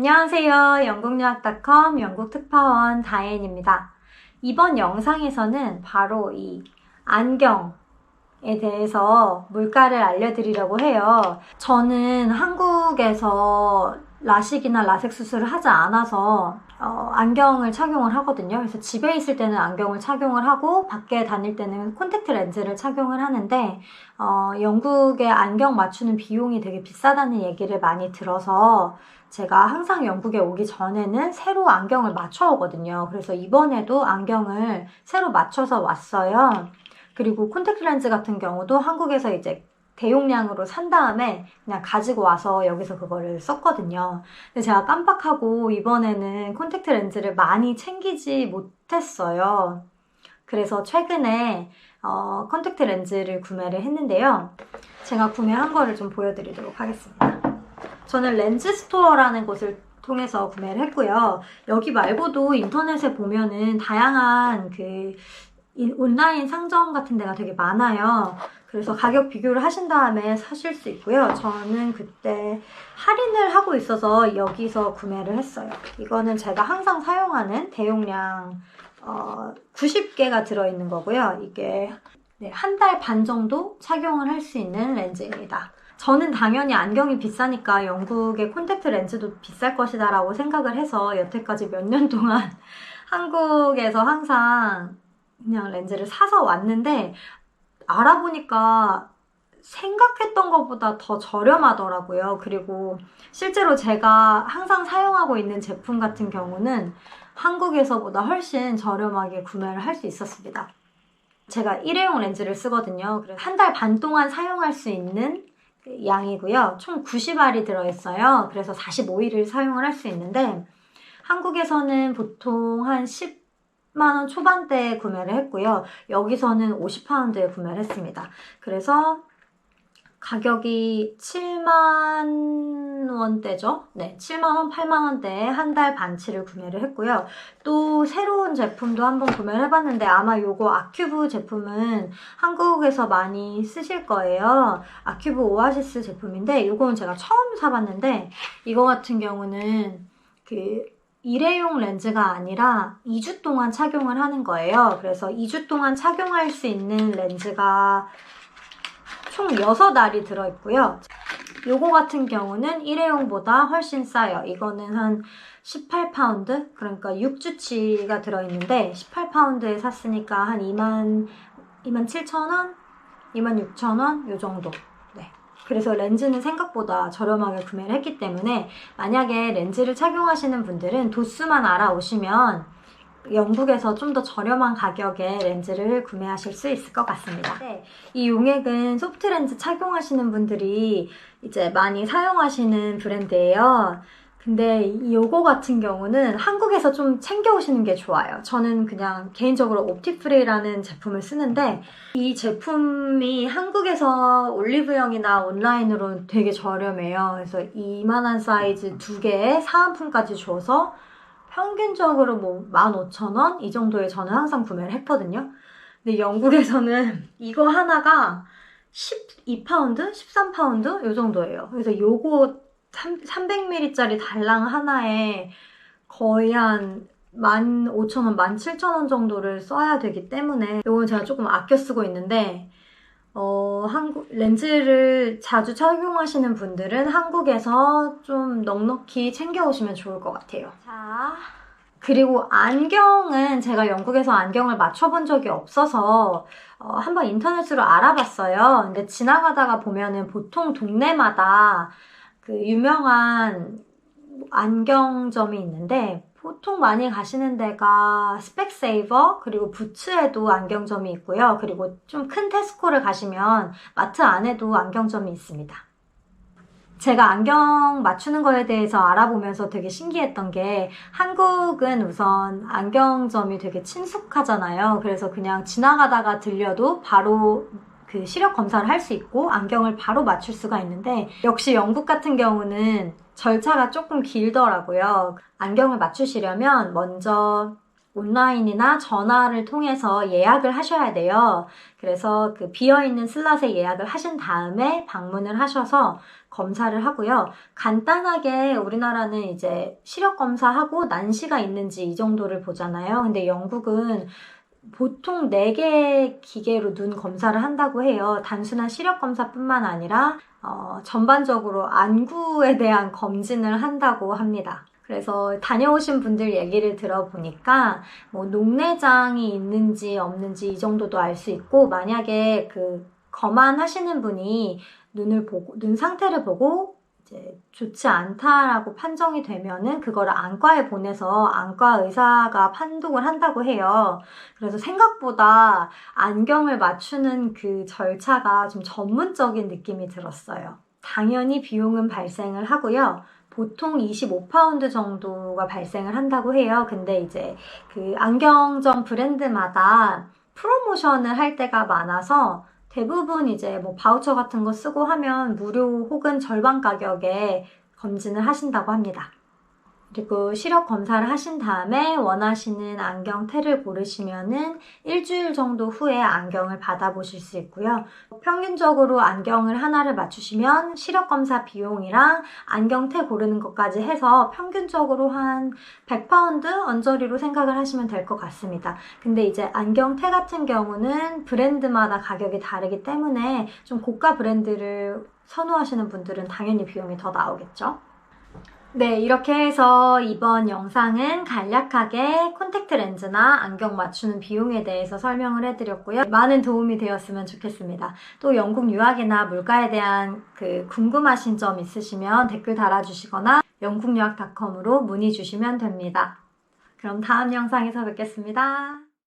안녕하세요. 영국유학.com 영국특파원 다엔입니다. 이번 영상에서는 바로 이 안경에 대해서 물가를 알려드리려고 해요. 저는 한국에서 라식이나 라섹 수술을 하지 않아서 안경을 착용을 하거든요. 그래서 집에 있을 때는 안경을 착용을 하고 밖에 다닐 때는 콘택트 렌즈를 착용을 하는데 영국에 안경 맞추는 비용이 되게 비싸다는 얘기를 많이 들어서 제가 항상 영국에 오기 전에는 새로 안경을 맞춰 오거든요. 그래서 이번에도 안경을 새로 맞춰서 왔어요. 그리고 콘택트 렌즈 같은 경우도 한국에서 이제 대용량으로 산 다음에 그냥 가지고 와서 여기서 그거를 썼거든요. 근데 제가 깜빡하고 이번에는 콘택트 렌즈를 많이 챙기지 못했어요. 그래서 최근에 콘택트 렌즈를 구매를 했는데요. 제가 구매한 거를 좀 보여드리도록 하겠습니다. 저는 렌즈스토어라는 곳을 통해서 구매를 했고요. 여기 말고도 인터넷에 보면은 다양한 온라인 상점 같은 데가 되게 많아요. 그래서 가격 비교를 하신 다음에 사실 수 있고요. 저는 그때 할인을 하고 있어서 여기서 구매를 했어요. 이거는 제가 항상 사용하는 대용량 90개가 들어있는 거고요. 이게 한 달 반 정도 착용을 할 수 있는 렌즈입니다. 저는 당연히 안경이 비싸니까 영국의 콘택트 렌즈도 비쌀 것이다 라고 생각을 해서 여태까지 몇 년 동안 한국에서 항상 그냥 렌즈를 사서 왔는데 알아보니까 생각했던 것보다 더 저렴하더라고요. 그리고 실제로 제가 항상 사용하고 있는 제품 같은 경우는 한국에서보다 훨씬 저렴하게 구매를 할 수 있었습니다. 제가 일회용 렌즈를 쓰거든요. 그래서 한 달 반 동안 사용할 수 있는 양이고요. 총 90알이 들어있어요. 그래서 45일을 사용을 할 수 있는데 한국에서는 보통 한 10만원 초반대에 구매를 했고요. 여기서는 50파운드에 구매를 했습니다. 그래서 가격이 7만 원대죠. 네, 7만원, 8만원대에 한 달 반치를 구매를 했고요. 또 새로운 제품도 한번 구매를 해봤는데 아마 요거 아큐브 제품은 한국에서 많이 쓰실 거예요. 아큐브 오아시스 제품인데 요거는 제가 처음 사봤는데 이거 같은 경우는 일회용 렌즈가 아니라 2주 동안 착용을 하는 거예요. 그래서 2주 동안 착용할 수 있는 렌즈가 총 6알이 들어있고요. 요거 같은 경우는 일회용보다 훨씬 싸요. 이거는 한 18파운드? 그러니까 6주치가 들어있는데 18파운드에 샀으니까 한 27,000원? 26,000원? 요 정도. 네. 그래서 렌즈는 생각보다 저렴하게 구매를 했기 때문에 만약에 렌즈를 착용하시는 분들은 도수만 알아오시면 영국에서 좀 더 저렴한 가격에 렌즈를 구매하실 수 있을 것 같습니다. 네, 이 용액은 소프트 렌즈 착용하시는 분들이 이제 많이 사용하시는 브랜드예요. 근데 요거 같은 경우는 한국에서 좀 챙겨오시는 게 좋아요. 저는 그냥 개인적으로 옵티프리라는 제품을 쓰는데 이 제품이 한국에서 올리브영이나 온라인으로 되게 저렴해요. 그래서 이만한 사이즈 2개에 사은품까지 줘서 평균적으로 뭐 15,000원? 이 정도에 저는 항상 구매를 했거든요. 근데 영국에서는 이거 하나가 12파운드? 13파운드? 요 정도예요. 그래서 요거 300ml짜리 달랑 하나에 거의 한 15,000원, 17,000원 정도를 써야 되기 때문에 요건 제가 조금 아껴 쓰고 있는데 렌즈를 자주 착용하시는 분들은 한국에서 좀 넉넉히 챙겨오시면 좋을 것 같아요. 자, 그리고 안경은 제가 영국에서 안경을 맞춰본 적이 없어서 한번 인터넷으로 알아봤어요. 근데 지나가다가 보면은 보통 동네마다 유명한 안경점이 있는데 보통 많이 가시는 데가 스펙세이버 그리고 부츠에도 안경점이 있고요. 그리고 좀 큰 테스코를 가시면 마트 안에도 안경점이 있습니다. 제가 안경 맞추는 거에 대해서 알아보면서 되게 신기했던 게 한국은 우선 안경점이 되게 친숙하잖아요. 그래서 그냥 지나가다가 들려도 바로 시력 검사를 할 수 있고 안경을 바로 맞출 수가 있는데 역시 영국 같은 경우는 절차가 조금 길더라고요. 안경을 맞추시려면 먼저 온라인이나 전화를 통해서 예약을 하셔야 돼요. 그래서 비어있는 슬롯에 예약을 하신 다음에 방문을 하셔서 검사를 하고요. 간단하게 우리나라는 이제 시력 검사하고 난시가 있는지 이 정도를 보잖아요. 근데 영국은 보통 4개의 기계로 눈 검사를 한다고 해요. 단순한 시력 검사뿐만 아니라 전반적으로 안구에 대한 검진을 한다고 합니다. 그래서 다녀오신 분들 얘기를 들어보니까 뭐 녹내장이 있는지 없는지 이 정도도 알 수 있고, 만약에 그 검안하시는 분이 눈 상태를 보고 이제 좋지 않다라고 판정이 되면은 그거를 안과에 보내서 안과 의사가 판독을 한다고 해요. 그래서 생각보다 안경을 맞추는 그 절차가 좀 전문적인 느낌이 들었어요. 당연히 비용은 발생을 하고요. 보통 25파운드 정도가 발생을 한다고 해요. 근데 이제 그 안경점 브랜드마다 프로모션을 할 때가 많아서 대부분 이제 뭐 바우처 같은 거 쓰고 하면 무료 혹은 절반 가격에 검진을 하신다고 합니다. 그리고 시력 검사를 하신 다음에 원하시는 안경테를 고르시면은 일주일 정도 후에 안경을 받아보실 수 있고요. 평균적으로 안경을 하나를 맞추시면 시력 검사 비용이랑 안경테 고르는 것까지 해서 평균적으로 한 100파운드 언저리로 생각을 하시면 될 것 같습니다. 근데 이제 안경테 같은 경우는 브랜드마다 가격이 다르기 때문에 좀 고가 브랜드를 선호하시는 분들은 당연히 비용이 더 나오겠죠. 네, 이렇게 해서 이번 영상은 간략하게 콘택트 렌즈나 안경 맞추는 비용에 대해서 설명을 해드렸고요. 많은 도움이 되었으면 좋겠습니다. 또 영국 유학이나 물가에 대한 궁금하신 점 있으시면 댓글 달아주시거나 영국유학닷컴으로 문의 주시면 됩니다. 그럼 다음 영상에서 뵙겠습니다.